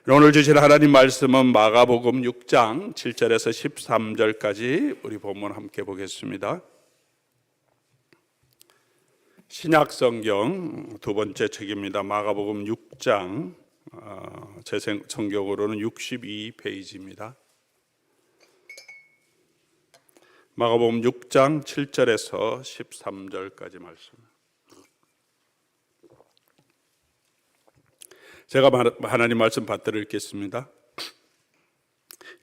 오늘 주신 하나님 말씀은 마가복음 6장 7절에서 13절까지 우리 본문 함께 보겠습니다. 신약 성경 두 번째 책입니다. 마가복음 6장, 제 성경으로는 62페이지입니다. 마가복음 6장 7절에서 13절까지 말씀. 제가 하나님 말씀 받들어 읽겠습니다.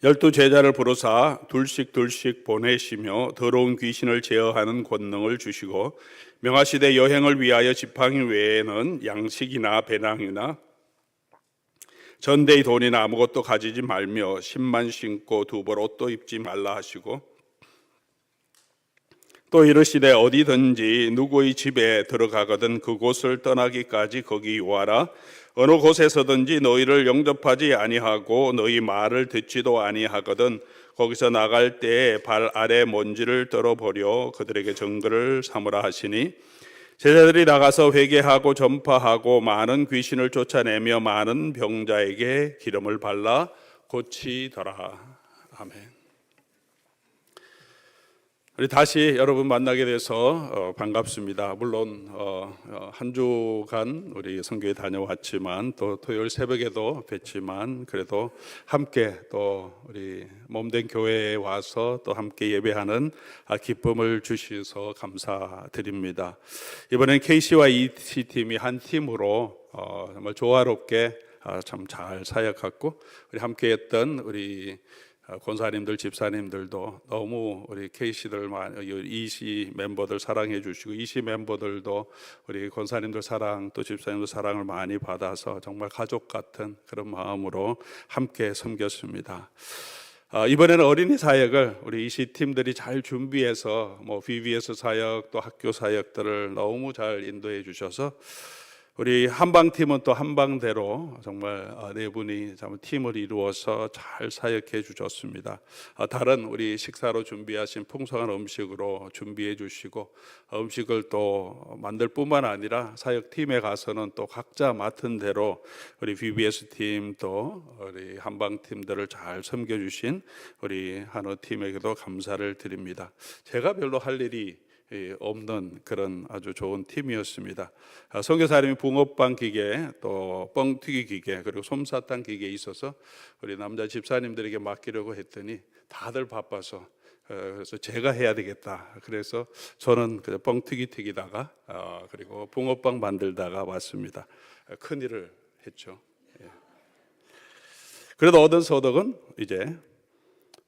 12 제자를 부르사 둘씩 보내시며 더러운 귀신을 제어하는 권능을 주시고 명하시되 여행을 위하여 지팡이 외에는 양식이나 배낭이나 전대의 돈이나 아무것도 가지지 말며 신만 신고 두 벌 옷도 입지 말라 하시고 또 이르시되 어디든지 누구의 집에 들어가거든 그곳을 떠나기까지 거기 요하라. 어느 곳에서든지 너희를 영접하지 아니하고 너희 말을 듣지도 아니하거든 거기서 나갈 때에 발 아래 먼지를 떨어버려 그들에게 증거를 삼으라 하시니 제자들이 나가서 회개하고 전파하고 많은 귀신을 쫓아내며 많은 병자에게 기름을 발라 고치더라. 아멘. 우리 다시 여러분 만나게 돼서 반갑습니다. 물론 한 주간 우리 선교에 다녀왔지만 또 토요일 새벽에도 뵀지만 그래도 함께 또 우리 몸된 교회에 와서 또 함께 예배하는 기쁨을 주셔서 감사드립니다. 이번엔 KC와 ET팀이 한 팀으로 정말 조화롭게 참 잘 사역했고 우리 함께했던 우리 권사님들, 집사님들도 너무 우리 KC들, EC 멤버들 사랑해 주시고 EC 멤버들도 우리 권사님들 사랑 또 집사님들 사랑을 많이 받아서 정말 가족 같은 그런 마음으로 함께 섬겼습니다. 이번에는 어린이 사역을 우리 EC 팀들이 잘 준비해서 VBS 사역 또 학교 사역들을 너무 잘 인도해 주셔서 우리 한방팀은 또 한방대로 정말 네 분이 팀을 이루어서 잘 사역해 주셨습니다. 다른 우리 식사로 준비하신 풍성한 음식으로 준비해 주시고 음식을 또 만들 뿐만 아니라 사역팀에 가서는 또 각자 맡은 대로 우리 VBS 팀 또 우리 한방팀들을 잘 섬겨주신 우리 한우팀에게도 감사를 드립니다. 제가 별로 할 일이 없는 그런 아주 좋은 팀이었습니다. 선교사님이 붕어빵 기계 또 뻥튀기 기계 그리고 솜사탕 기계에 있어서 우리 남자 집사님들에게 맡기려고 했더니 다들 바빠서 그래서 제가 해야 되겠다. 그래서 저는 그냥 뻥튀기 튀기다가 그리고 붕어빵 만들다가 왔습니다. 큰일을 했죠. 그래도 얻은 소득은 이제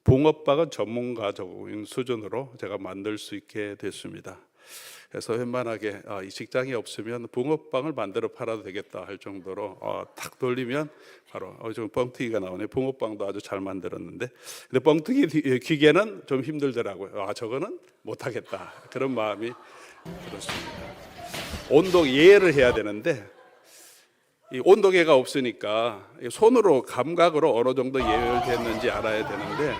붕어빵은 전문가적인 수준으로 제가 만들 수 있게 됐습니다. 그래서 웬만하게 이 직장이 없으면 붕어빵을 만들어 팔아도 되겠다 할 정도로 탁 돌리면 바로 지금 뻥튀기가 나오네. 붕어빵도 아주 잘 만들었는데 근데 뻥튀기 기계는 좀 힘들더라고요. 저거는 못하겠다 그런 마음이 들었습니다. 온도 예열을 해야 되는데 이 온도계가 없으니까 손으로 감각으로 어느 정도 예열됐는지 알아야 되는데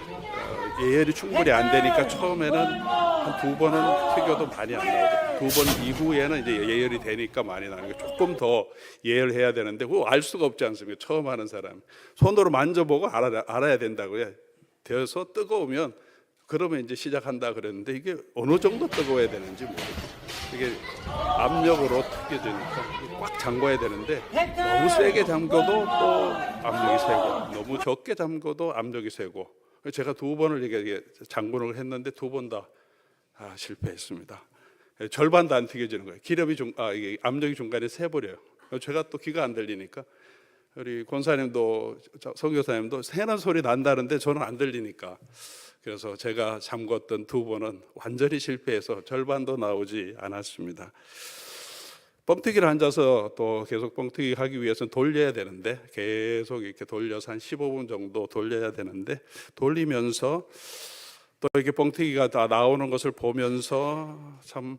예열이 충분히 안 되니까 처음에는 한 두 번은 튀겨도 많이 안 나오고 두 번 이후에는 이제 예열이 되니까 많이 나오니까 조금 더 예열해야 되는데 그거 알 수가 없지 않습니까? 처음 하는 사람 손으로 만져보고 알아야 된다고요. 되어서 뜨거우면 그러면 이제 시작한다 그랬는데 이게 어느 정도 뜨거워야 되는지 모르겠어요. 이게 압력으로 튀겨지니까 꽉 잠궈야 되는데 너무 세게 잠궈도 또 압력이 세고 너무 적게 잠궈도 압력이 세고 제가 두 번을 이게 잠그는 했는데 두 번 다 실패했습니다. 절반도 안 튀겨지는 거예요. 기름이 이게 압력이 중간에 새버려요. 제가 또 귀가 안 들리니까 우리 권사님도 선교사님도 새는 소리 난다는데 저는 안 들리니까 그래서 제가 잠궜던 두 번은 완전히 실패해서 절반도 나오지 않았습니다. 뻥튀기를 앉아서 또 계속 뻥튀기 하기 위해서는 돌려야 되는데 계속 이렇게 돌려서 한 15분 정도 돌려야 되는데 돌리면서 또 이렇게 뻥튀기가 다 나오는 것을 보면서 참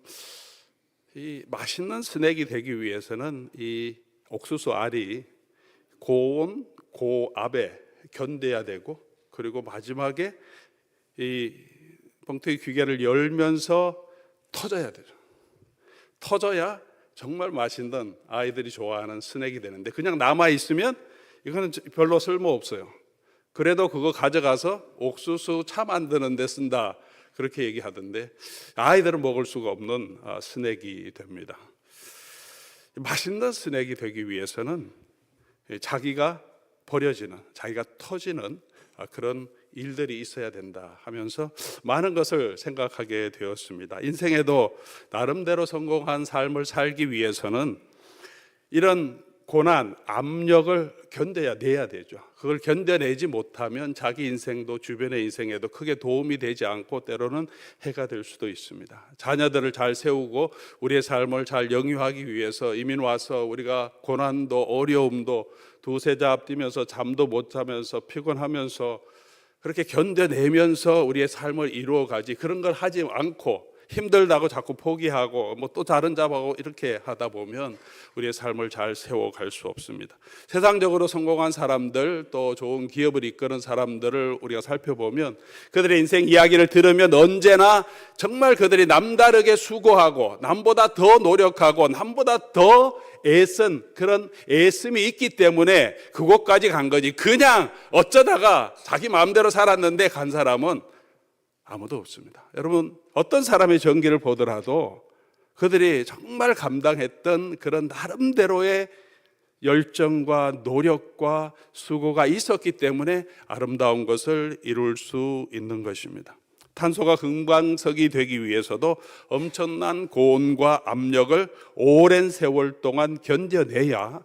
이 맛있는 스낵이 되기 위해서는 이 옥수수 알이 고온 고압에 견뎌야 되고 그리고 마지막에 이 뻥튀기 기계를 열면서 터져야 되죠. 터져야 정말 맛있는 아이들이 좋아하는 스낵이 되는데 그냥 남아 있으면 이거는 별로 쓸모 없어요. 그래도 그거 가져가서 옥수수 차 만드는 데 쓴다, 그렇게 얘기하던데 아이들은 먹을 수가 없는 스낵이 됩니다. 맛있는 스낵이 되기 위해서는 자기가 버려지는, 자기가 터지는 그런 일들이 있어야 된다 하면서 많은 것을 생각하게 되었습니다. 인생에도 나름대로 성공한 삶을 살기 위해서는 이런 고난, 압력을 견뎌내야 되죠. 그걸 견뎌내지 못하면 자기 인생도 주변의 인생에도 크게 도움이 되지 않고 때로는 해가 될 수도 있습니다. 자녀들을 잘 세우고 우리의 삶을 잘 영위하기 위해서 이민 와서 우리가 고난도 어려움도 두세 잡 앞뛰면서 잠도 못 자면서 피곤하면서 그렇게 견뎌내면서 우리의 삶을 이루어가지, 그런 걸 하지 않고 힘들다고 자꾸 포기하고 뭐 또 다른 잡하고 이렇게 하다 보면 우리의 삶을 잘 세워갈 수 없습니다. 세상적으로 성공한 사람들, 또 좋은 기업을 이끄는 사람들을 우리가 살펴보면 그들의 인생 이야기를 들으면 언제나 정말 그들이 남다르게 수고하고 남보다 더 노력하고 남보다 더 애쓴 그런 애씀이 있기 때문에 그곳까지 간 거지, 그냥 어쩌다가 자기 마음대로 살았는데 간 사람은 아무도 없습니다. 여러분, 어떤 사람의 전기를 보더라도 그들이 정말 감당했던 그런 나름대로의 열정과 노력과 수고가 있었기 때문에 아름다운 것을 이룰 수 있는 것입니다. 탄소가 금광석이 되기 위해서도 엄청난 고온과 압력을 오랜 세월 동안 견뎌내야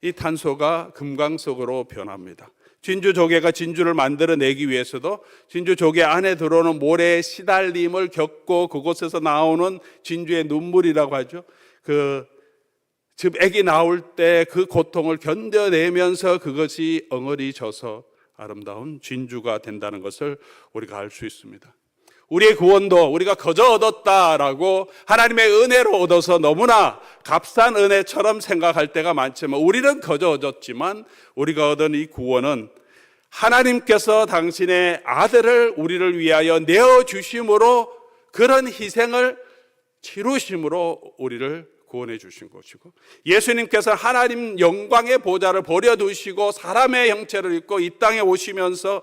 이 탄소가 금광석으로 변합니다. 진주 조개가 진주를 만들어내기 위해서도 진주 조개 안에 들어오는 모래의 시달림을 겪고 그곳에서 나오는 진주의 눈물이라고 하죠. 즉 애기 나올 때 그 고통을 견뎌내면서 그것이 엉어리 져서 아름다운 진주가 된다는 것을 우리가 알 수 있습니다. 우리의 구원도 우리가 거저 얻었다라고 하나님의 은혜로 얻어서 너무나 값싼 은혜처럼 생각할 때가 많지만, 우리는 거저 얻었지만 우리가 얻은 이 구원은 하나님께서 당신의 아들을 우리를 위하여 내어주심으로, 그런 희생을 치루심으로 우리를 구원해 주신 것이고, 예수님께서 하나님 영광의 보좌를 버려두시고 사람의 형체를 입고 이 땅에 오시면서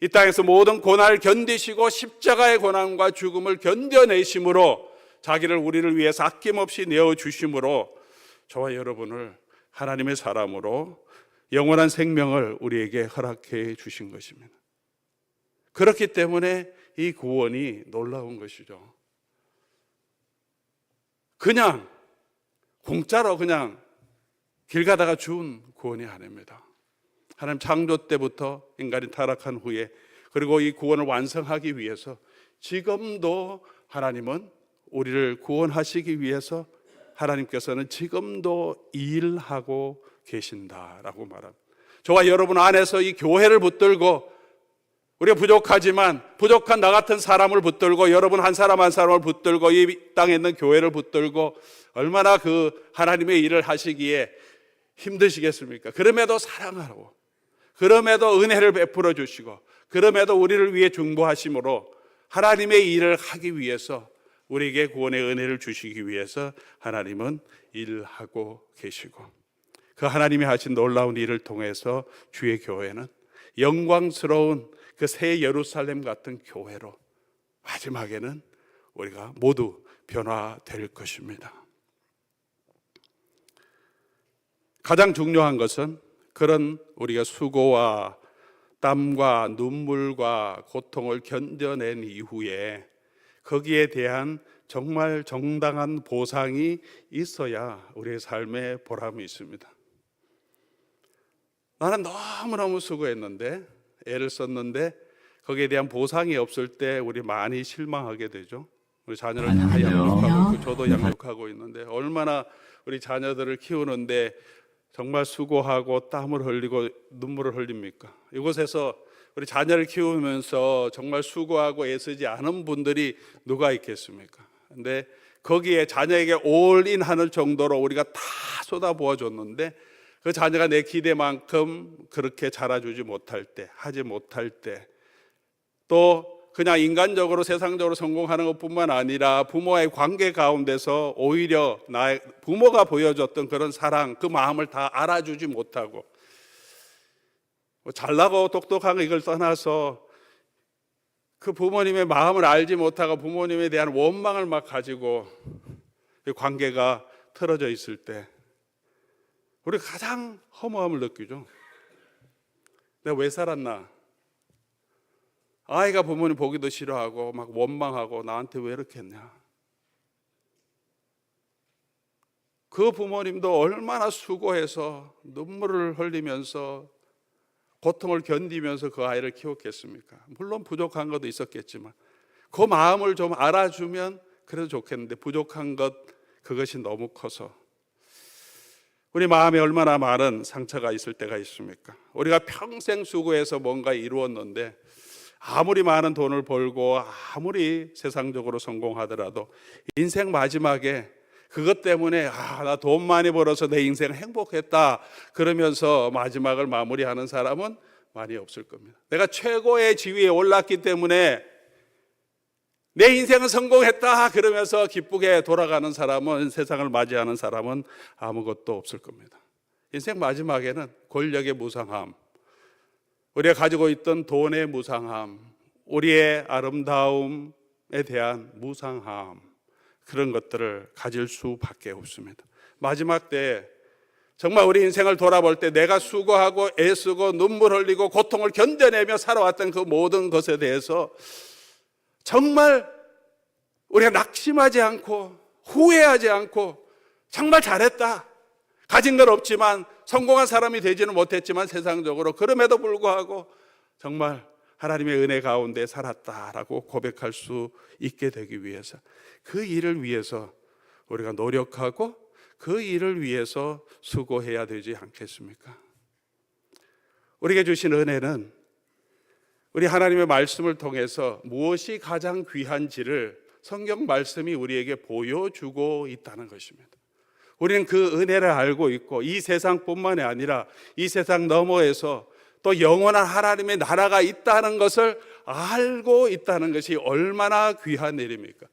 이 땅에서 모든 고난을 견디시고 십자가의 고난과 죽음을 견뎌내심으로 자기를 우리를 위해서 아낌없이 내어주심으로 저와 여러분을 하나님의 사람으로 영원한 생명을 우리에게 허락해 주신 것입니다. 그렇기 때문에 이 구원이 놀라운 것이죠. 그냥 공짜로 그냥 길 가다가 준 구원이 아닙니다. 하나님 창조 때부터 인간이 타락한 후에, 그리고 이 구원을 완성하기 위해서 지금도 하나님은 우리를 구원하시기 위해서 하나님께서는 지금도 일하고 계신다라고 말합니다. 저와 여러분 안에서 이 교회를 붙들고, 우리가 부족하지만 부족한 나 같은 사람을 붙들고, 여러분 한 사람 한 사람을 붙들고, 이 땅에 있는 교회를 붙들고 얼마나 그 하나님의 일을 하시기에 힘드시겠습니까? 그럼에도 사랑하고, 그럼에도 은혜를 베풀어 주시고, 그럼에도 우리를 위해 중보하심으로 하나님의 일을 하기 위해서, 우리에게 구원의 은혜를 주시기 위해서 하나님은 일하고 계시고, 그 하나님이 하신 놀라운 일을 통해서 주의 교회는 영광스러운 그 새 예루살렘 같은 교회로 마지막에는 우리가 모두 변화될 것입니다. 가장 중요한 것은 그런 우리가 수고와 땀과 눈물과 고통을 견뎌낸 이후에 거기에 대한 정말 정당한 보상이 있어야 우리의 삶에 보람이 있습니다. 나는 너무너무 수고했는데, 애를 썼는데 거기에 대한 보상이 없을 때 우리 많이 실망하게 되죠. 우리 자녀를 다 양육하고 있고, 저도 양육하고 있는데 얼마나 우리 자녀들을 키우는데 정말 수고하고 땀을 흘리고 눈물을 흘립니까? 이곳에서 우리 자녀를 키우면서 정말 수고하고 애쓰지 않은 분들이 누가 있겠습니까? 근데 거기에 자녀에게 올인하는 정도로 우리가 다 쏟아부어 줬는데 그 자녀가 내 기대만큼 그렇게 자라주지 못할 때, 하지 못할 때, 또 그냥 인간적으로 세상적으로 성공하는 것뿐만 아니라 부모와의 관계 가운데서 오히려 나의 부모가 보여줬던 그런 사랑, 그 마음을 다 알아주지 못하고 잘나고 똑똑한 이걸 떠나서 그 부모님의 마음을 알지 못하고 부모님에 대한 원망을 막 가지고 관계가 틀어져 있을 때 우리가 가장 허무함을 느끼죠. 내가 왜 살았나? 아이가 부모님 보기도 싫어하고 막 원망하고 나한테 왜 이렇게 했냐? 그 부모님도 얼마나 수고해서 눈물을 흘리면서 고통을 견디면서 그 아이를 키웠겠습니까? 물론 부족한 것도 있었겠지만 그 마음을 좀 알아주면 그래도 좋겠는데 부족한 것 그것이 너무 커서 우리 마음에 얼마나 많은 상처가 있을 때가 있습니까? 우리가 평생 수고해서 뭔가 이루었는데 아무리 많은 돈을 벌고 아무리 세상적으로 성공하더라도 인생 마지막에 그것 때문에 나 돈 많이 벌어서 내 인생 행복했다 그러면서 마지막을 마무리하는 사람은 많이 없을 겁니다. 내가 최고의 지위에 올랐기 때문에 내 인생은 성공했다 그러면서 기쁘게 돌아가는 사람은, 세상을 맞이하는 사람은 아무것도 없을 겁니다. 인생 마지막에는 권력의 무상함, 우리가 가지고 있던 돈의 무상함, 우리의 아름다움에 대한 무상함, 그런 것들을 가질 수밖에 없습니다. 마지막 때 정말 우리 인생을 돌아볼 때 내가 수고하고 애쓰고 눈물 흘리고 고통을 견뎌내며 살아왔던 그 모든 것에 대해서 정말 우리가 낙심하지 않고 후회하지 않고 정말 잘했다, 가진 건 없지만 성공한 사람이 되지는 못했지만 세상적으로 그럼에도 불구하고 정말 하나님의 은혜 가운데 살았다라고 고백할 수 있게 되기 위해서, 그 일을 위해서 우리가 노력하고 그 일을 위해서 수고해야 되지 않겠습니까? 우리에게 주신 은혜는 우리 하나님의 말씀을 통해서 무엇이 가장 귀한지를 성경 말씀이 우리에게 보여주고 있다는 것입니다. 우리는 그 은혜를 알고 있고 이 세상뿐만이 아니라 이 세상 너머에서 또 영원한 하나님의 나라가 있다는 것을 알고 있다는 것이 얼마나 귀한 일입니까?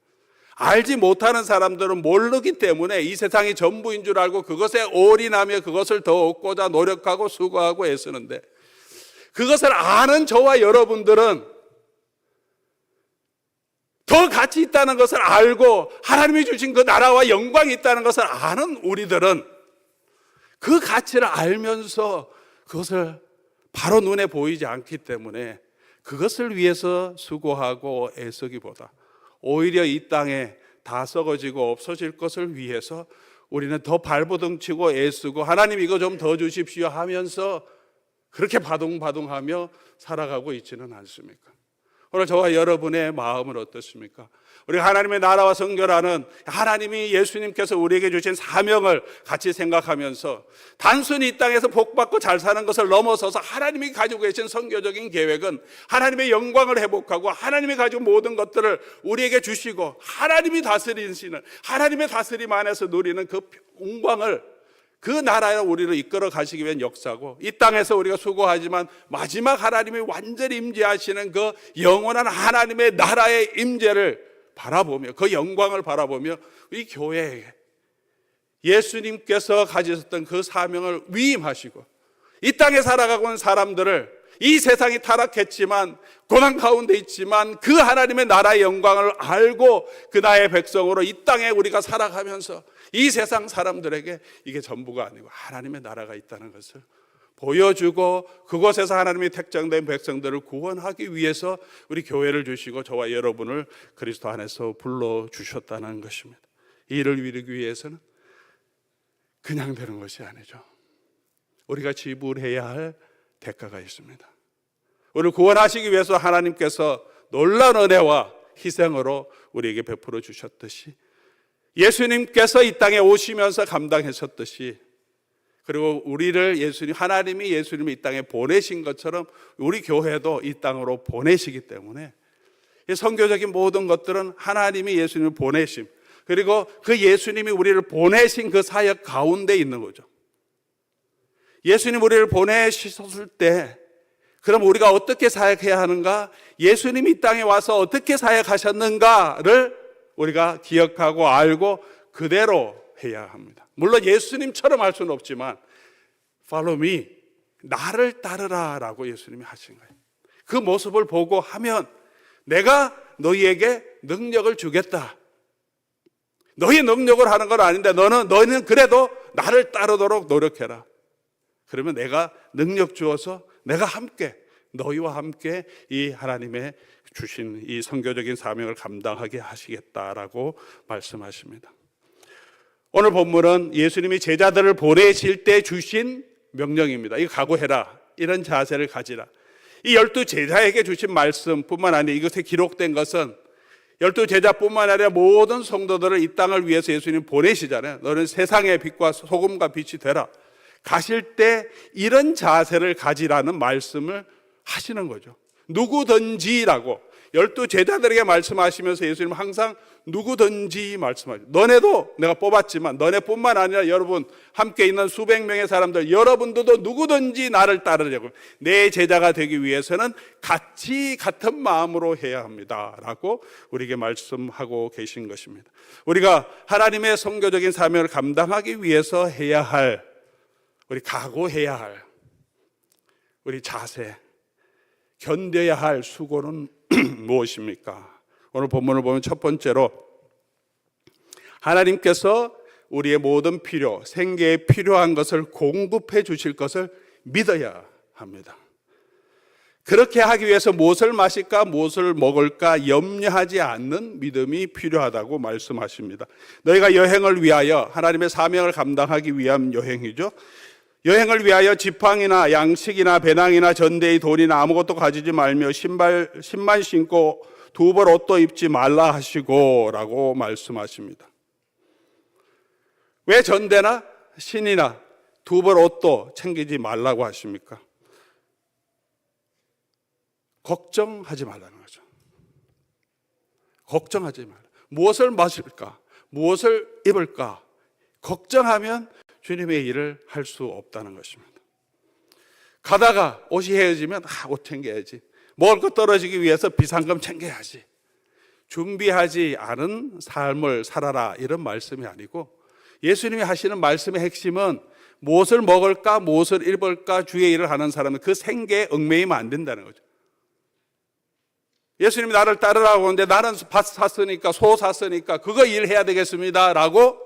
알지 못하는 사람들은 모르기 때문에 이 세상이 전부인 줄 알고 그것에 올인하며 그것을 더 얻고자 노력하고 수고하고 애쓰는데, 그것을 아는 저와 여러분들은 더 가치 있다는 것을 알고 하나님이 주신 그 나라와 영광이 있다는 것을 아는 우리들은 그 가치를 알면서 그것을 바로 눈에 보이지 않기 때문에 그것을 위해서 수고하고 애쓰기보다 오히려 이 땅에 다 썩어지고 없어질 것을 위해서 우리는 더 발버둥치고 애쓰고 하나님 이거 좀 더 주십시오 하면서 그렇게 바둥바둥하며 살아가고 있지는 않습니까? 오늘 저와 여러분의 마음은 어떻습니까? 우리가 하나님의 나라와 성결하는 하나님이 예수님께서 우리에게 주신 사명을 같이 생각하면서 단순히 이 땅에서 복받고 잘 사는 것을 넘어서서 하나님이 가지고 계신 선교적인 계획은 하나님의 영광을 회복하고 하나님이 가지고 모든 것들을 우리에게 주시고 하나님이 다스리시는, 하나님의 다스림 안에서 누리는 그 영광을, 그 나라에 우리를 이끌어 가시기 위한 역사고, 이 땅에서 우리가 수고하지만 마지막 하나님이 완전히 임재하시는 그 영원한 하나님의 나라의 임재를 바라보며 그 영광을 바라보며 이 교회에 예수님께서 가지셨던 그 사명을 위임하시고 이 땅에 살아가고 있는 사람들을, 이 세상이 타락했지만 고난 가운데 있지만 그 하나님의 나라의 영광을 알고 그 나라의 백성으로 이 땅에 우리가 살아가면서 이 세상 사람들에게 이게 전부가 아니고 하나님의 나라가 있다는 것을 보여주고 그곳에서 하나님의 택정된 백성들을 구원하기 위해서 우리 교회를 주시고 저와 여러분을 그리스도 안에서 불러주셨다는 것입니다. 이 일을 이루기 위해서는 그냥 되는 것이 아니죠. 우리가 지불해야 할 대가가 있습니다. 우리를 구원하시기 위해서 하나님께서 놀라운 은혜와 희생으로 우리에게 베풀어 주셨듯이, 예수님께서 이 땅에 오시면서 감당하셨듯이, 그리고 우리를 하나님이 예수님을 이 땅에 보내신 것처럼 우리 교회도 이 땅으로 보내시기 때문에 이 선교적인 모든 것들은 하나님이 예수님을 보내심, 그리고 그 예수님이 우리를 보내신 그 사역 가운데 있는 거죠. 예수님 우리를 보내셨을 때 그럼 우리가 어떻게 사역해야 하는가, 예수님이 이 땅에 와서 어떻게 사역하셨는가를 우리가 기억하고 알고 그대로 해야 합니다. 물론 예수님처럼 할 수는 없지만 Follow me, 나를 따르라라고 예수님이 하신 거예요. 그 모습을 보고 하면 내가 너희에게 능력을 주겠다. 너희 능력을 하는 건 아닌데 너희는 그래도 나를 따르도록 노력해라. 그러면 내가 능력 주어서 내가 함께 너희와 함께 이 하나님의 주신 이 선교적인 사명을 감당하게 하시겠다라고 말씀하십니다. 오늘 본문은 예수님이 제자들을 보내실 때 주신 명령입니다. 이거 각오해라. 이런 자세를 가지라. 이 12제자에게 주신 말씀뿐만 아니라 이것에 기록된 것은 12제자뿐만 아니라 모든 성도들을 이 땅을 위해서 예수님 보내시잖아요. 너는 세상의 빛과 소금과 빛이 되라. 가실 때 이런 자세를 가지라는 말씀을 하시는 거죠. 누구든지라고 12제자들에게 말씀하시면서 예수님은 항상 누구든지 말씀하죠. 너네도 내가 뽑았지만 너네뿐만 아니라 여러분 함께 있는 수백 명의 사람들 여러분들도 누구든지 나를 따르려고 내 제자가 되기 위해서는 같은 마음으로 해야 합니다 라고 우리에게 말씀하고 계신 것입니다. 우리가 하나님의 선교적인 사명을 감당하기 위해서 해야 할 우리 각오해야 할 우리 자세 견뎌야 할 수고는 무엇입니까? 오늘 본문을 보면 첫 번째로 하나님께서 우리의 모든 필요, 생계에 필요한 것을 공급해 주실 것을 믿어야 합니다. 그렇게 하기 위해서 무엇을 마실까, 무엇을 먹을까 염려하지 않는 믿음이 필요하다고 말씀하십니다. 너희가 여행을 위하여 하나님의 사명을 감당하기 위한 여행이죠. 여행을 위하여 지팡이나 양식이나 배낭이나 전대의 돈이나 아무것도 가지지 말며 신만 신고 두 벌 옷도 입지 말라 하시고 라고 말씀하십니다. 왜 전대나 신이나 두 벌 옷도 챙기지 말라고 하십니까? 걱정하지 말라는 거죠. 걱정하지 말라. 무엇을 마실까? 무엇을 입을까? 걱정하면 주님의 일을 할 수 없다는 것입니다. 가다가 옷이 헤어지면 옷 챙겨야지. 먹을 것 떨어지기 위해서 비상금 챙겨야지. 준비하지 않은 삶을 살아라 이런 말씀이 아니고 예수님이 하시는 말씀의 핵심은 무엇을 먹을까 무엇을 입을까 주의 일을 하는 사람은 그 생계에 얽매이면 안 된다는 거죠. 예수님이 나를 따르라고 하는데 나는 밭 샀으니까 소 샀으니까 그거 일해야 되겠습니다 라고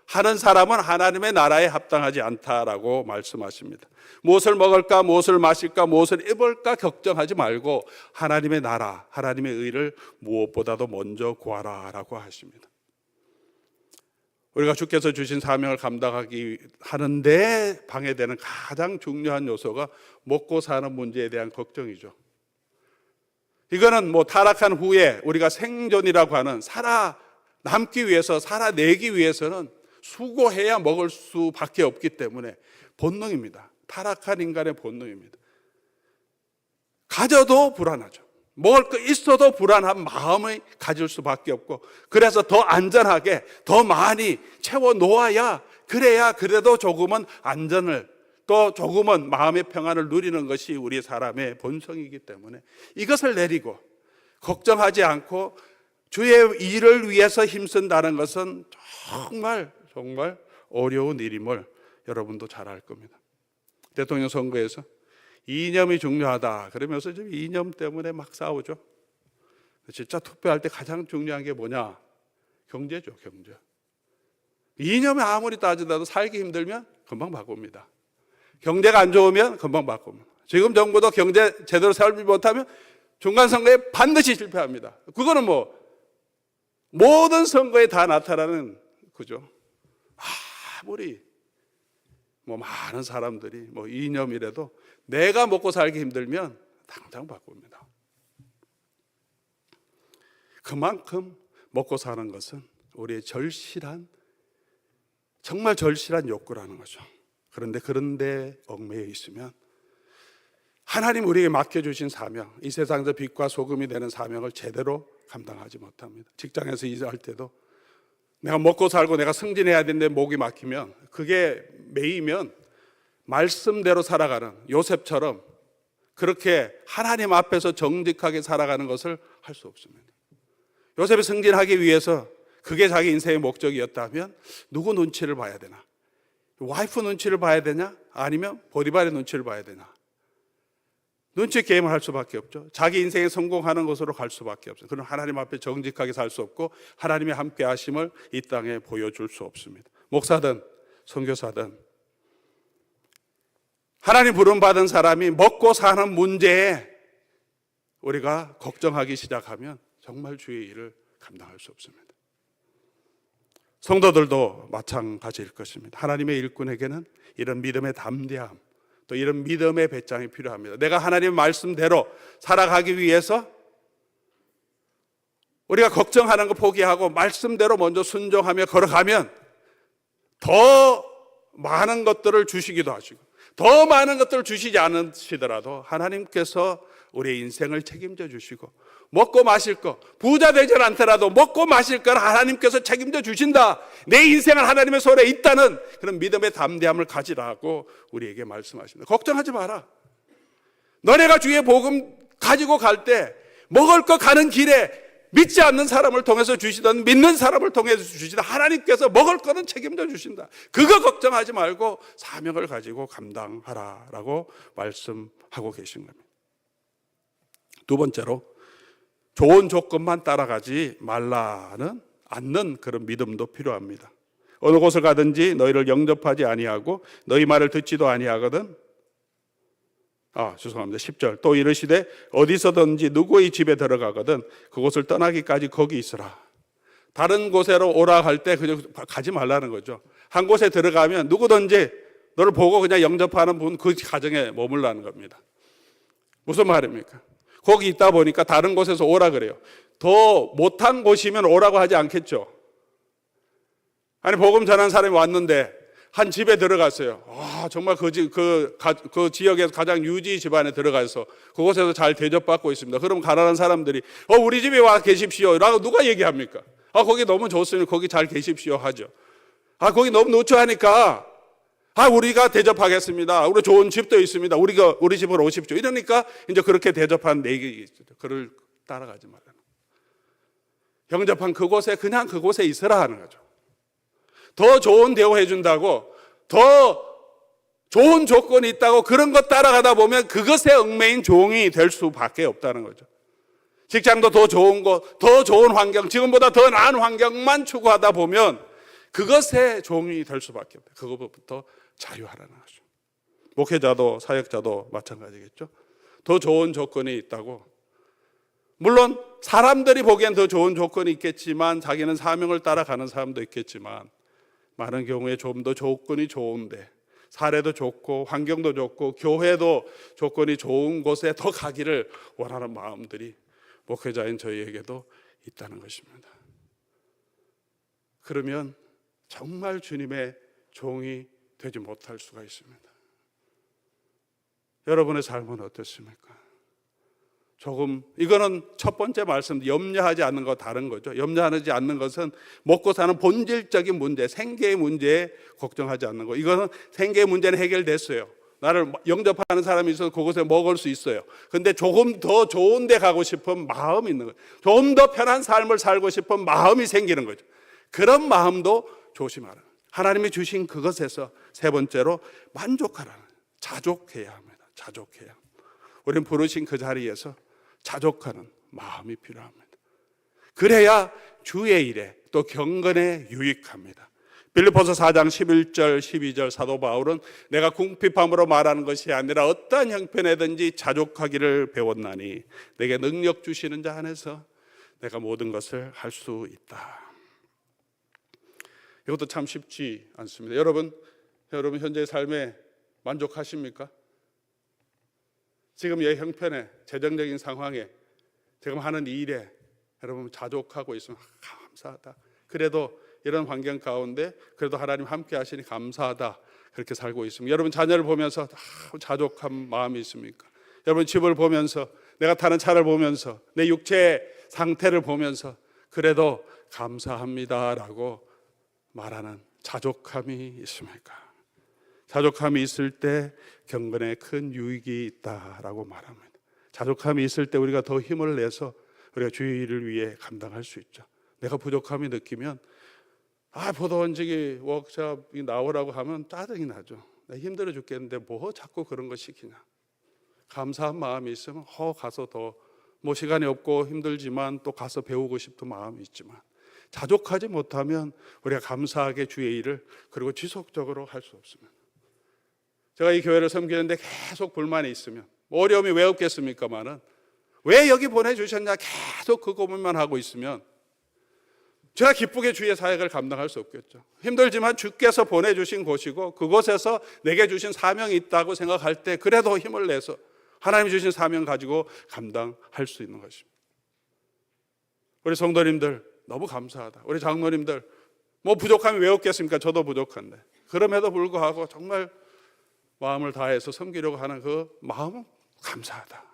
하는 사람은 하나님의 나라에 합당하지 않다라고 말씀하십니다. 무엇을 먹을까, 무엇을 마실까, 무엇을 입을까 걱정하지 말고 하나님의 나라, 하나님의 의를 무엇보다도 먼저 구하라라고 하십니다. 우리가 주께서 주신 사명을 감당하기 하는데 방해되는 가장 중요한 요소가 먹고 사는 문제에 대한 걱정이죠. 이거는 타락한 후에 우리가 생존이라고 하는 살아남기 위해서, 살아내기 위해서는 수고해야 먹을 수밖에 없기 때문에 본능입니다. 타락한 인간의 본능입니다. 가져도 불안하죠. 먹을 거 있어도 불안한 마음을 가질 수밖에 없고 그래서 더 안전하게 더 많이 채워 놓아야 그래야 그래도 조금은 안전을 또 조금은 마음의 평안을 누리는 것이 우리 사람의 본성이기 때문에 이것을 내리고 걱정하지 않고 주의 일을 위해서 힘쓴다는 것은 정말 어려운 일임을 여러분도 잘 알 겁니다. 대통령 선거에서 이념이 중요하다 그러면서 지금 이념 때문에 막 싸우죠. 진짜 투표할 때 가장 중요한 게 뭐냐? 경제죠, 경제. 이념이 아무리 따지다도 살기 힘들면 금방 바꿉니다. 경제가 안 좋으면 금방 바꿉니다. 지금 정부도 경제 제대로 살지 못하면 중간 선거에 반드시 실패합니다. 그거는 모든 선거에 다 나타나는 거죠. 아무리 많은 사람들이 이념이라도 내가 먹고 살기 힘들면 당장 바꿉니다. 그만큼 먹고 사는 것은 우리의 정말 절실한 욕구라는 거죠. 그런데 얽매여 있으면 하나님 우리에게 맡겨주신 사명, 이 세상에서 빛과 소금이 되는 사명을 제대로 감당하지 못합니다. 직장에서 일할 때도 내가 먹고 살고 내가 승진해야 되는데 목이 막히면 그게 매이면 말씀대로 살아가는 요셉처럼 그렇게 하나님 앞에서 정직하게 살아가는 것을 할 수 없습니다. 요셉이 승진하기 위해서 그게 자기 인생의 목적이었다면 누구 눈치를 봐야 되나? 와이프 눈치를 봐야 되냐? 아니면 보디발의 눈치를 봐야 되나? 눈치 게임을 할 수밖에 없죠. 자기 인생에 성공하는 것으로 갈 수밖에 없어요. 그럼 하나님 앞에 정직하게 살 수 없고 하나님의 함께 하심을 이 땅에 보여줄 수 없습니다. 목사든 선교사든 하나님 부름받은 사람이 먹고 사는 문제에 우리가 걱정하기 시작하면 정말 주의 일을 감당할 수 없습니다. 성도들도 마찬가지일 것입니다. 하나님의 일꾼에게는 이런 믿음의 담대함, 또 이런 믿음의 배짱이 필요합니다. 내가 하나님의 말씀대로 살아가기 위해서 우리가 걱정하는 거 포기하고 말씀대로 먼저 순종하며 걸어가면 더 많은 것들을 주시기도 하시고 더 많은 것들을 주시지 않으시더라도 하나님께서 우리의 인생을 책임져 주시고 먹고 마실 거, 부자 되질 않더라도 먹고 마실 걸 하나님께서 책임져 주신다. 내 인생은 하나님의 손에 있다는 그런 믿음의 담대함을 가지라고 우리에게 말씀하십니다. 걱정하지 마라. 너네가 주의 복음 가지고 갈 때 먹을 거 가는 길에 믿지 않는 사람을 통해서 주시든 믿는 사람을 통해서 주시든 하나님께서 먹을 거는 책임져 주신다. 그거 걱정하지 말고 사명을 가지고 감당하라라고 말씀하고 계신 겁니다. 두 번째로 좋은 조건만 따라가지 말라는 않는 그런 믿음도 필요합니다. 어느 곳을 가든지 너희를 영접하지 아니하고 너희 말을 듣지도 아니하거든. 10절 또 이르시되 어디서든지 누구의 집에 들어가거든 그곳을 떠나기까지 거기 있으라. 다른 곳으로 오라 할 때 그냥 가지 말라는 거죠. 한 곳에 들어가면 누구든지 너를 보고 그냥 영접하는 분 그 가정에 머물라는 겁니다. 무슨 말입니까? 거기 있다 보니까 다른 곳에서 오라 그래요. 더 못한 곳이면 오라고 하지 않겠죠. 아니 복음 전한 사람이 왔는데 한 집에 들어갔어요. 정말 그 지역에서 가장 유지 집안에 들어가서 그곳에서 잘 대접받고 있습니다. 그럼 가난한 사람들이 우리 집에 와 계십시오 라고 누가 얘기합니까? 거기 너무 좋으니 거기 잘 계십시오 하죠. 거기 너무 누추하니까 우리가 대접하겠습니다. 우리 좋은 집도 있습니다. 우리 집으로 오십시오. 이러니까 이제 그렇게 대접한 내기 그를 따라가지 말라는 영접한 그곳에 그냥 그곳에 있으라 하는 거죠. 더 좋은 대우해 준다고 더 좋은 조건이 있다고 그런 것 따라가다 보면 그것에 얽매인 종이 될 수밖에 없다는 거죠. 직장도 더 좋은 것, 더 좋은 환경, 지금보다 더 나은 환경만 추구하다 보면 그것에 종이 될 수밖에 없다. 그것부터 자유하라는 거죠. 목회자도 사역자도 마찬가지겠죠. 더 좋은 조건이 있다고 물론 사람들이 보기엔 더 좋은 조건이 있겠지만 자기는 사명을 따라가는 사람도 있겠지만 많은 경우에 좀 더 조건이 좋은데 사례도 좋고 환경도 좋고 교회도 조건이 좋은 곳에 더 가기를 원하는 마음들이 목회자인 저희에게도 있다는 것입니다. 그러면 정말 주님의 종이 되지 못할 수가 있습니다. 여러분의 삶은 어떻습니까? 이거는 첫 번째 말씀, 염려하지 않는 거 다른 거죠. 염려하지 않는 것은 먹고 사는 본질적인 문제, 생계의 문제에 걱정하지 않는 거. 이거는 생계의 문제는 해결됐어요. 나를 영접하는 사람이 있어서 그곳에 먹을 수 있어요. 근데 조금 더 좋은 데 가고 싶은 마음이 있는 거죠. 조금 더 편한 삶을 살고 싶은 마음이 생기는 거죠. 그런 마음도 조심하라. 하나님이 주신 그것에서 세 번째로 만족하라는, 자족해야 합니다. 자족해야. 우리는 부르신 그 자리에서 자족하는 마음이 필요합니다. 그래야 주의 일에 또 경건에 유익합니다. 빌립보서 4장 11절 12절 사도 바울은 내가 궁핍함으로 말하는 것이 아니라 어떠한 형편에든지 자족하기를 배웠나니 내게 능력 주시는 자 안에서 내가 모든 것을 할 수 있다. 이것도 참 쉽지 않습니다. 여러분 현재의 삶에 만족하십니까? 지금 이 형편에 재정적인 상황에 지금 하는 일에 여러분 자족하고 있으면 감사하다. 그래도 이런 환경 가운데 그래도 하나님 함께 하시니 감사하다. 그렇게 살고 있습니다. 여러분 자녀를 보면서 자족한 마음이 있습니까? 여러분 집을 보면서 내가 타는 차를 보면서 내 육체의 상태를 보면서 그래도 감사합니다라고 말하는 자족함이 있습니까? 자족함이 있을 때 경건에 큰 유익이 있다라고 말합니다. 자족함이 있을 때 우리가 더 힘을 내서 우리가 주의 일을 위해 감당할 수 있죠. 내가 부족함이 느끼면 포도원지기 워크숍이 나오라고 하면 짜증이 나죠. 나 힘들어 죽겠는데 뭐 자꾸 그런 거 시키냐. 감사한 마음이 있으면 가서 더 뭐 시간이 없고 힘들지만 또 가서 배우고 싶은 마음이 있지만, 자족하지 못하면 우리가 감사하게 주의 일을 그리고 지속적으로 할 수 없습니다. 제가 이 교회를 섬기는데 계속 불만이 있으면, 어려움이 왜 없겠습니까마는, 왜 여기 보내주셨냐 계속 그 고민만 하고 있으면 제가 기쁘게 주의 사역을 감당할 수 없겠죠. 힘들지만 주께서 보내주신 곳이고 그곳에서 내게 주신 사명이 있다고 생각할 때 그래도 힘을 내서 하나님이 주신 사명 가지고 감당할 수 있는 것입니다. 우리 성도님들 너무 감사하다. 우리 장로님들 뭐 부족함이 왜 없겠습니까? 저도 부족한데 그럼에도 불구하고 정말 마음을 다해서 섬기려고 하는 그 마음은 감사하다.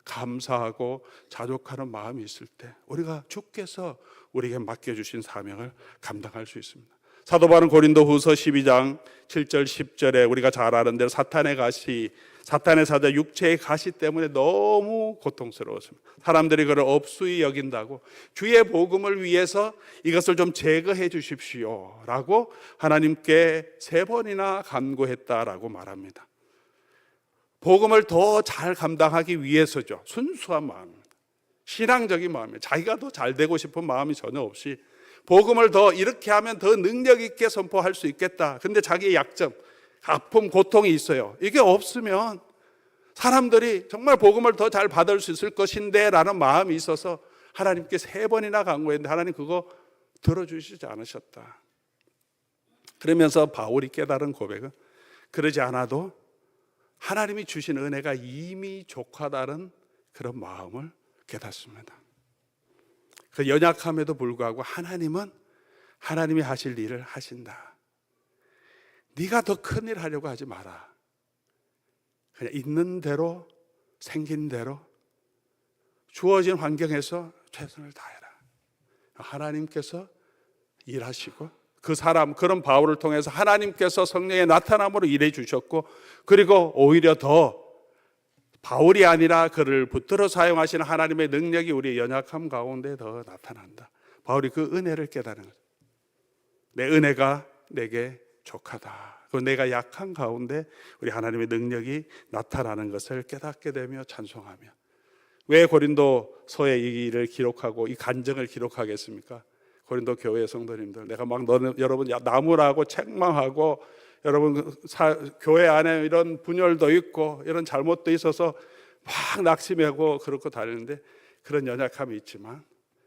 감사하고 자족하는 마음이 있을 때 우리가 주께서 우리에게 맡겨주신 사명을 감당할 수 있습니다. 사도 바울은 고린도후서 12장 7절 10절에 우리가 잘 아는 대로 사탄의 사자 육체의 가시 때문에 너무 고통스러웠습니다. 사람들이 그를 업수히 여긴다고 주의 복음을 위해서 이것을 좀 제거해 주십시오 라고 하나님께 3번이나 간구했다라고 말합니다. 복음을 더 잘 감당하기 위해서죠. 순수한 마음입니다. 신앙적인 마음이에요. 자기가 더 잘 되고 싶은 마음이 전혀 없이 복음을 더 이렇게 하면 더 능력 있게 선포할 수 있겠다. 근데 자기의 약점, 아픔, 고통이 있어요. 이게 없으면 사람들이 정말 복음을 더 잘 받을 수 있을 것인데 라는 마음이 있어서 하나님께 3번이나 간구했는데 하나님 그거 들어주시지 않으셨다. 그러면서 바울이 깨달은 고백은 그러지 않아도 하나님이 주신 은혜가 이미 족하다는 그런 마음을 깨닫습니다. 그 연약함에도 불구하고 하나님은 하나님이 하실 일을 하신다. 네가 더 큰 일 하려고 하지 마라. 그냥 있는 대로 생긴 대로 주어진 환경에서 최선을 다해라. 하나님께서 일하시고 그 사람, 그런 바울을 통해서 하나님께서 성령의 나타남으로 일해 주셨고, 그리고 오히려 더 바울이 아니라 그를 붙들어 사용하시는 하나님의 능력이 우리의 연약함 가운데 더 나타난다. 바울이 그 은혜를 깨달은 거죠. 내 은혜가 내게 족하다. 그 내가 약한 가운데 우리 하나님의 능력이 나타나는 것을 깨닫게 되며 찬송하며. 왜 고린도서의 이 일을 기록하고 이 간증을 기록하겠습니까? 고린도 교회 성도님들, 내가 막 여러분 나무라고 책망하고 여러분 교회 안에 이런 분열도 있고 이런 잘못도 있어서 막 낙심하고 그렇고 다니는데 그런 연약함이 있지만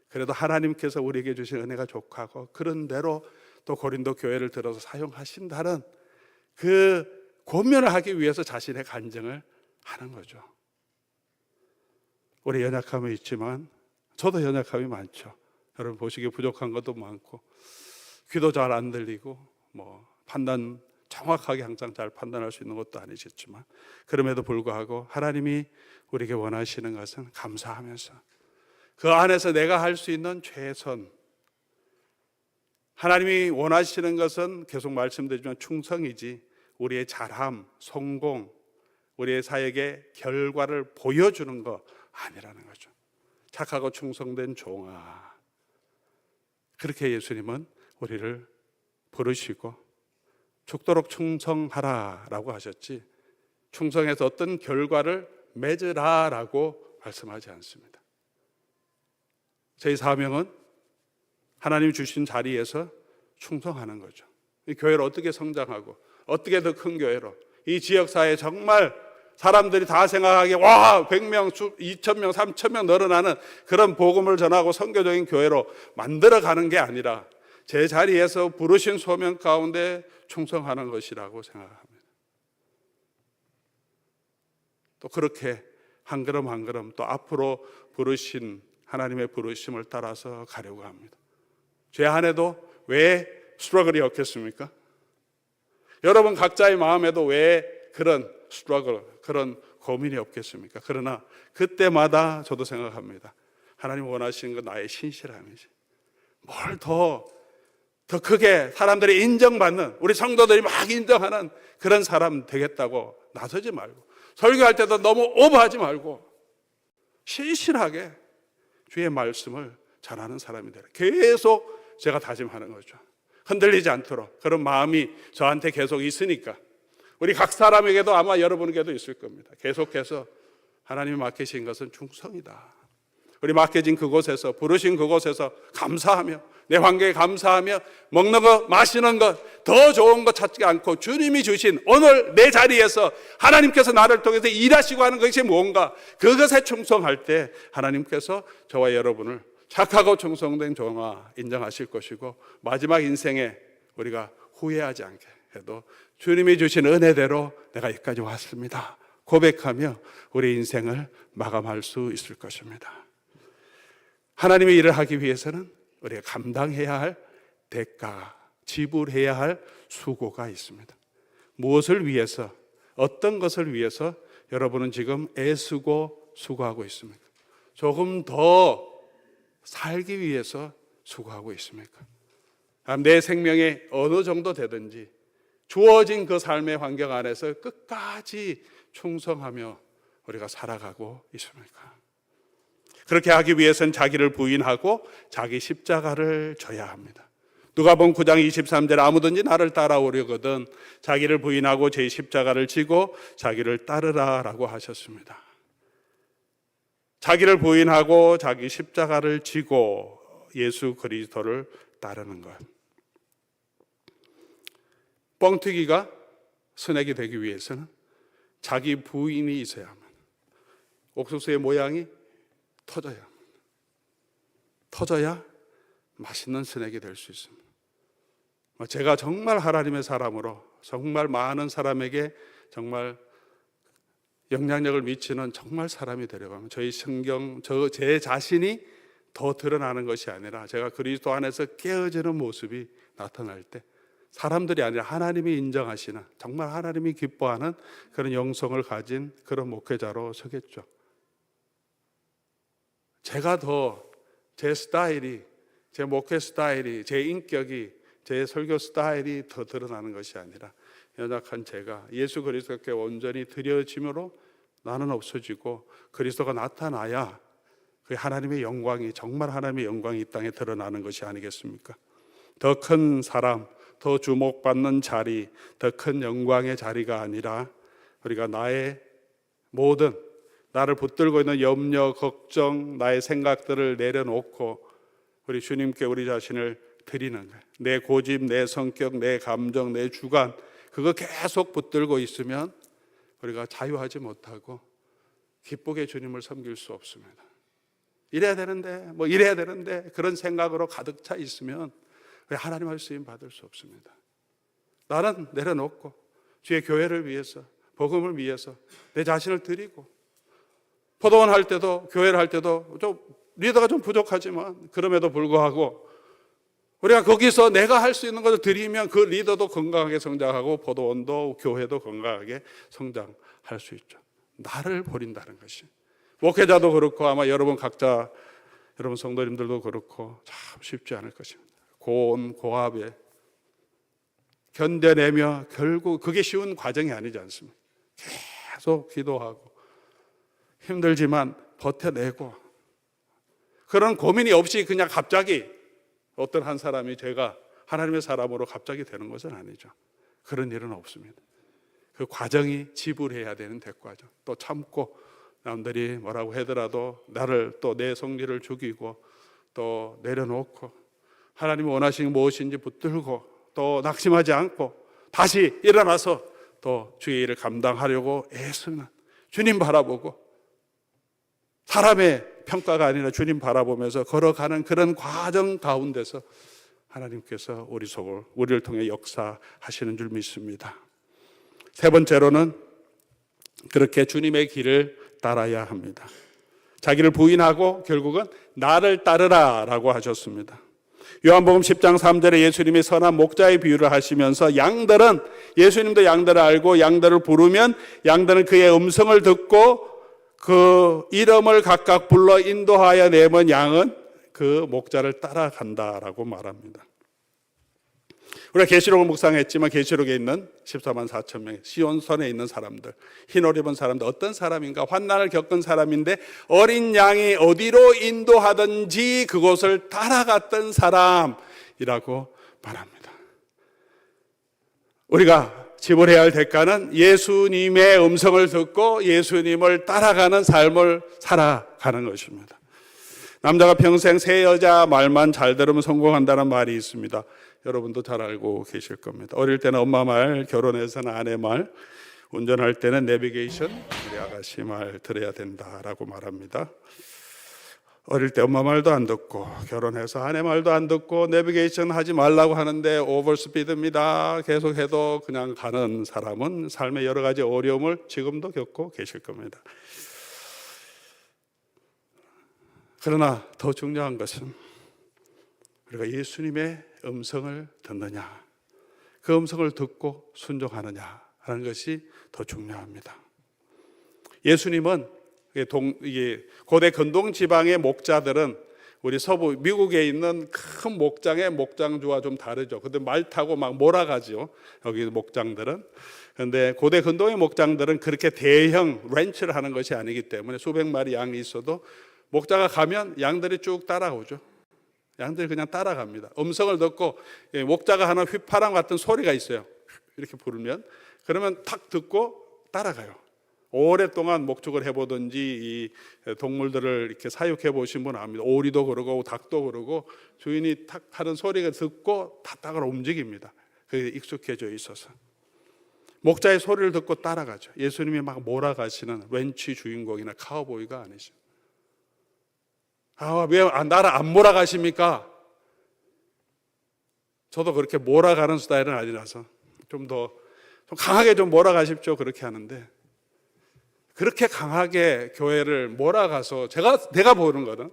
그래도 하나님께서 우리에게 주신 은혜가 족하고 그런 대로 또 고린도 교회를 들어서 사용하신다는 그 권면을 하기 위해서 자신의 간증을 하는 거죠. 우리 연약함이 있지만 저도 연약함이 많죠. 여러분 보시기에 부족한 것도 많고 귀도 잘 안 들리고 뭐 판단 정확하게 항상 잘 판단할 수 있는 것도 아니겠지만 그럼에도 불구하고 하나님이 우리에게 원하시는 것은 감사하면서 그 안에서 내가 할 수 있는 최선, 하나님이 원하시는 것은 계속 말씀드리지만 충성이지 우리의 잘함, 성공, 우리의 사역의 결과를 보여주는 거 아니라는 거죠. 착하고 충성된 종아, 그렇게 예수님은 우리를 부르시고 죽도록 충성하라라고 하셨지 충성해서 어떤 결과를 맺으라라고 말씀하지 않습니다. 저희 사명은 하나님 주신 자리에서 충성하는 거죠. 이 교회를 어떻게 성장하고 어떻게 더 큰 교회로 이 지역사회에 정말 사람들이 다 생각하기에 와 100명, 2,000명, 3,000명 늘어나는 그런 복음을 전하고 선교적인 교회로 만들어가는 게 아니라 제 자리에서 부르신 소명 가운데 충성하는 것이라고 생각합니다. 또 그렇게 한 걸음 한 걸음 또 앞으로 부르신 하나님의 부르심을 따라서 가려고 합니다. 제 안에도 왜 스트러글이 없겠습니까? 여러분 각자의 마음에도 왜 그런 스트러글, 그런 고민이 없겠습니까? 그러나 그때마다 저도 생각합니다. 하나님 원하시는 건 나의 신실함이지. 뭘 더 크게 사람들이 인정받는, 우리 성도들이 막 인정하는 그런 사람 되겠다고 나서지 말고, 설교할 때도 너무 오버하지 말고 신실하게 주의 말씀을 전하는 사람이 되라. 계속 제가 다짐하는 거죠. 흔들리지 않도록. 그런 마음이 저한테 계속 있으니까 우리 각 사람에게도 아마 여러분에게도 있을 겁니다. 계속해서 하나님이 맡기신 것은 충성이다. 우리 맡겨진 그곳에서, 부르신 그곳에서 감사하며, 내 환경에 감사하며, 먹는 것, 마시는 것, 더 좋은 것 찾지 않고 주님이 주신 오늘 내 자리에서 하나님께서 나를 통해서 일하시고 하는 것이 뭔가, 그것에 충성할 때 하나님께서 저와 여러분을 착하고 충성된 종아 인정하실 것이고, 마지막 인생에 우리가 후회하지 않게 해도 주님이 주신 은혜대로 내가 여기까지 왔습니다 고백하며 우리 인생을 마감할 수 있을 것입니다. 하나님의 일을 하기 위해서는 우리가 감당해야 할 대가, 지불해야 할 수고가 있습니다. 무엇을 위해서, 어떤 것을 위해서 여러분은 지금 애쓰고 수고하고 있습니까? 조금 더 살기 위해서 수고하고 있습니까? 내 생명에 어느 정도 되든지 주어진 그 삶의 환경 안에서 끝까지 충성하며 우리가 살아가고 있습니까? 그렇게 하기 위해서는 자기를 부인하고 자기 십자가를 져야 합니다. 누가복음 9장 23절에 아무든지 나를 따라오려거든 자기를 부인하고 제 십자가를 지고 자기를 따르라 라고 하셨습니다. 자기를 부인하고 자기 십자가를 지고 예수 그리스도를 따르는 것. 뻥튀기가 스낵이 되기 위해서는 자기 부인이 있어야 합니다. 옥수수의 모양이 터져야 맛있는 스낵이 될 수 있습니다. 제가 정말 하나님의 사람으로 정말 많은 사람에게 정말 영향력을 미치는 정말 사람이 되려고 저희 성경, 제 자신이 더 드러나는 것이 아니라 제가 그리스도 안에서 깨어지는 모습이 나타날 때 사람들이 아니라 하나님이 인정하시는, 정말 하나님이 기뻐하는 그런 영성을 가진 그런 목회자로 서겠죠. 제가 더 제 스타일이, 제 목회 스타일이, 제 인격이, 제 설교 스타일이 더 드러나는 것이 아니라 연약한 제가 예수 그리스도께 온전히 드려짐으로 나는 없어지고 그리스도가 나타나야 그 하나님의 영광이, 정말 하나님의 영광이 이 땅에 드러나는 것이 아니겠습니까? 더 큰 사람, 더 주목받는 자리, 더 큰 영광의 자리가 아니라 우리가 나의 모든, 나를 붙들고 있는 염려, 걱정, 나의 생각들을 내려놓고 우리 주님께 우리 자신을 드리는 거예요. 내 고집, 내 성격, 내 감정, 내 주관, 그거 계속 붙들고 있으면 우리가 자유하지 못하고 기쁘게 주님을 섬길 수 없습니다. 이래야 되는데, 이래야 되는데 그런 생각으로 가득 차 있으면 하나님의 쓰임 받을 수 없습니다. 나는 내려놓고 주의 교회를 위해서, 복음을 위해서 내 자신을 드리고, 포도원 할 때도, 교회를 할 때도 좀 리더가 좀 부족하지만 그럼에도 불구하고 우리가 거기서 내가 할 수 있는 것을 드리면 그 리더도 건강하게 성장하고 포도원도 교회도 건강하게 성장할 수 있죠. 나를 버린다는 것이, 목회자도 그렇고 아마 여러분 각자, 여러분 성도님들도 그렇고 참 쉽지 않을 것입니다. 고온 고압에 견뎌내며 결국 그게 쉬운 과정이 아니지 않습니까? 계속 기도하고 힘들지만 버텨내고, 그런 고민이 없이 그냥 갑자기 어떤 한 사람이 제가 하나님의 사람으로 갑자기 되는 것은 아니죠. 그런 일은 없습니다. 그 과정이 지불해야 되는 대가죠. 또 참고 남들이 뭐라고 하더라도 나를 또 내 성질을 죽이고 또 내려놓고 하나님이 원하시는 무엇인지 붙들고 또 낙심하지 않고 다시 일어나서 또 주의 일을 감당하려고 애쓰는, 주님 바라보고 사람의 평가가 아니라 주님 바라보면서 걸어가는 그런 과정 가운데서 하나님께서 우리를 통해 역사하시는 줄 믿습니다. 세 번째로는 그렇게 주님의 길을 따라야 합니다. 자기를 부인하고 결국은 나를 따르라 라고 하셨습니다. 요한복음 10장 3절에 예수님이 선한 목자의 비유를 하시면서 양들은, 예수님도 양들을 알고 양들을 부르면 양들은 그의 음성을 듣고 그 이름을 각각 불러 인도하여 내면 양은 그 목자를 따라간다라고 말합니다. 우리가 계시록을 묵상했지만 계시록에 있는 14만 4천 명, 시온선에 있는 사람들, 흰 옷 입은 사람들, 어떤 사람인가? 환난을 겪은 사람인데 어린 양이 어디로 인도하든지 그곳을 따라갔던 사람이라고 말합니다. 우리가 지불해야 할 대가는 예수님의 음성을 듣고 예수님을 따라가는 삶을 살아가는 것입니다. 남자가 평생 새 여자 말만 잘 들으면 성공한다는 말이 있습니다. 여러분도 잘 알고 계실 겁니다. 어릴 때는 엄마 말, 결혼해서는 아내 말, 운전할 때는 내비게이션, 우리 아가씨 말 들어야 된다라고 말합니다. 어릴 때 엄마 말도 안 듣고 결혼해서 아내 말도 안 듣고 내비게이션 하지 말라고 하는데 오버스피드입니다. 계속해도 그냥 가는 사람은 삶의 여러 가지 어려움을 지금도 겪고 계실 겁니다. 그러나 더 중요한 것은 우리가 예수님의 음성을 듣느냐, 그 음성을 듣고 순종하느냐 하는 것이 더 중요합니다. 예수님은 고대 근동 지방의 목자들은 우리 서부 미국에 있는 큰 목장의 목장주와 좀 다르죠. 근데 말 타고 막 몰아가죠. 여기 목장들은. 그런데 고대 근동의 목장들은 그렇게 대형 렌치를 하는 것이 아니기 때문에 수백 마리 양이 있어도 목자가 가면 양들이 쭉 따라오죠. 양들이 그냥 따라갑니다. 음성을 듣고 목자가 하는 휘파람 같은 소리가 있어요. 이렇게 부르면 그러면 탁 듣고 따라가요. 오랫동안 목축을 해보든지 이 동물들을 이렇게 사육해 보신 분은 압니다. 오리도 그러고 닭도 그러고 주인이 탁 하는 소리가 듣고 다 따라 움직입니다. 그게 익숙해져 있어서 목자의 소리를 듣고 따라가죠. 예수님이 막 몰아가시는 렌치 주인공이나 카우보이가 아니죠. 왜 나를 안 몰아가십니까? 저도 그렇게 몰아가는 스타일은 아니라서 좀 강하게 좀 몰아가십시오 그렇게 하는데, 그렇게 강하게 교회를 몰아가서 내가 보는 거는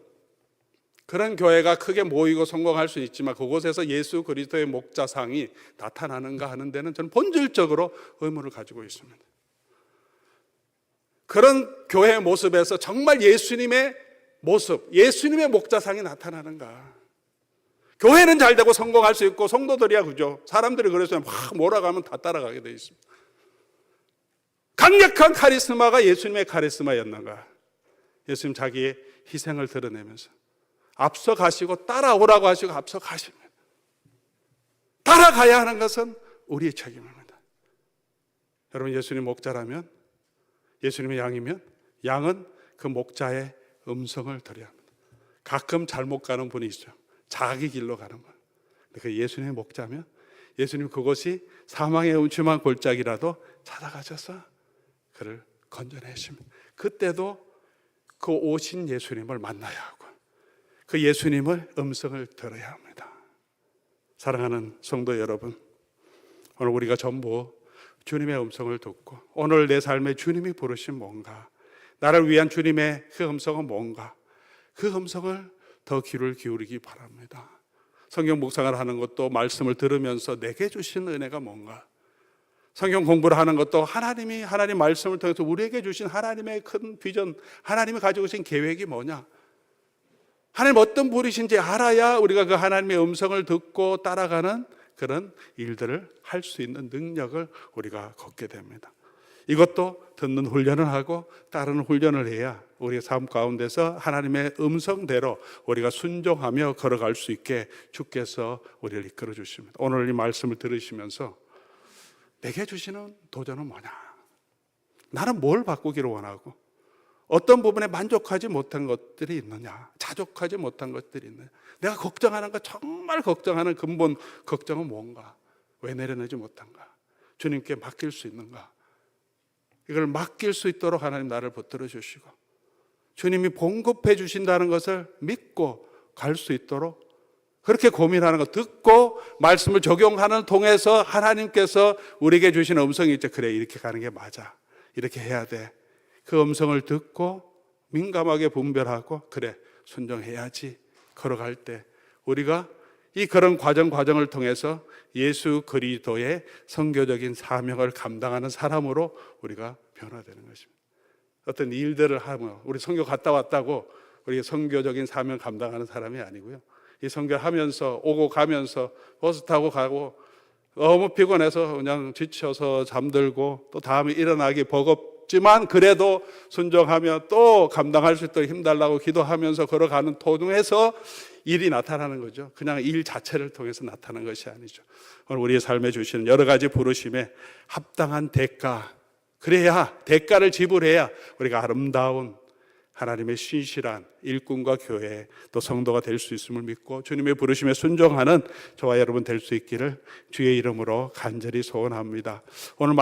그런 교회가 크게 모이고 성공할 수 있지만 그곳에서 예수 그리스도의 목자상이 나타나는가 하는 데는 저는 본질적으로 의문을 가지고 있습니다. 그런 교회의 모습에서 정말 예수님의 모습, 예수님의 목자상이 나타나는가? 교회는 잘 되고 성공할 수 있고 성도들이야 그죠? 사람들이 그래서 막 몰아가면 다 따라가게 돼 있습니다. 강력한 카리스마가 예수님의 카리스마였는가? 예수님 자기의 희생을 드러내면서 앞서 가시고 따라오라고 하시고 앞서 가십니다. 따라가야 하는 것은 우리의 책임입니다. 여러분, 예수님 목자라면, 예수님의 양이면 양은 그 목자의 음성을 들어야 합니다. 가끔 잘못 가는 분이 있죠. 자기 길로 가는 분. 그 예수님의 목자면 예수님 그것이 사망의 음침한 골짜기라도 찾아가셔서 그를 건져내십니다. 그때도 그 오신 예수님을 만나야 하고 그 예수님의 음성을 들어야 합니다. 사랑하는 성도 여러분, 오늘 우리가 전부 주님의 음성을 듣고 오늘 내 삶에 주님이 부르신 뭔가, 나를 위한 주님의 그 음성은 뭔가, 그 음성을 더 귀를 기울이기 바랍니다. 성경 묵상을 하는 것도 말씀을 들으면서 내게 주신 은혜가 뭔가, 성경 공부를 하는 것도 하나님 말씀을 통해서 우리에게 주신 하나님의 큰 비전, 하나님이 가지고 계신 계획이 뭐냐, 하나님 어떤 분이신지 알아야 우리가 그 하나님의 음성을 듣고 따라가는 그런 일들을 할 수 있는 능력을 우리가 갖게 됩니다. 이것도 듣는 훈련을 하고 따르는 훈련을 해야 우리의 삶 가운데서 하나님의 음성대로 우리가 순종하며 걸어갈 수 있게 주께서 우리를 이끌어 주십니다. 오늘 이 말씀을 들으시면서 내게 주시는 도전은 뭐냐? 나는 뭘 바꾸기를 원하고 어떤 부분에 만족하지 못한 것들이 있느냐? 자족하지 못한 것들이 있느냐? 내가 걱정하는 것, 정말 걱정하는 근본 걱정은 뭔가? 왜 내려내지 못한가? 주님께 맡길 수 있는가? 이걸 맡길 수 있도록 하나님 나를 붙들어 주시고 주님이 봉급해 주신다는 것을 믿고 갈 수 있도록 그렇게 고민하는 거 듣고 말씀을 적용하는 통해서 하나님께서 우리에게 주신 음성이 있죠. 그래, 이렇게 가는 게 맞아, 이렇게 해야 돼. 그 음성을 듣고 민감하게 분별하고 그래, 순종해야지 걸어갈 때 우리가 이 그런 과정을 통해서 예수 그리스도의 선교적인 사명을 감당하는 사람으로 우리가 변화되는 것입니다. 어떤 일들을 하면 우리 선교 갔다 왔다고 우리 선교적인 사명 감당하는 사람이 아니고요. 이 선교하면서 오고 가면서 버스 타고 가고 너무 피곤해서 그냥 지쳐서 잠들고 또 다음에 일어나기 버겁지만 그래도 순종하며 또 감당할 수 있도록 힘달라고 기도하면서 걸어가는 도중에서 일이 나타나는 거죠. 그냥 일 자체를 통해서 나타나는 것이 아니죠. 오늘 우리의 삶에 주시는 여러 가지 부르심에 합당한 대가, 그래야 대가를 지불해야 우리가 아름다운 하나님의 신실한 일꾼과 교회 또 성도가 될 수 있음을 믿고 주님의 부르심에 순종하는 저와 여러분 될 수 있기를 주의 이름으로 간절히 소원합니다. 오늘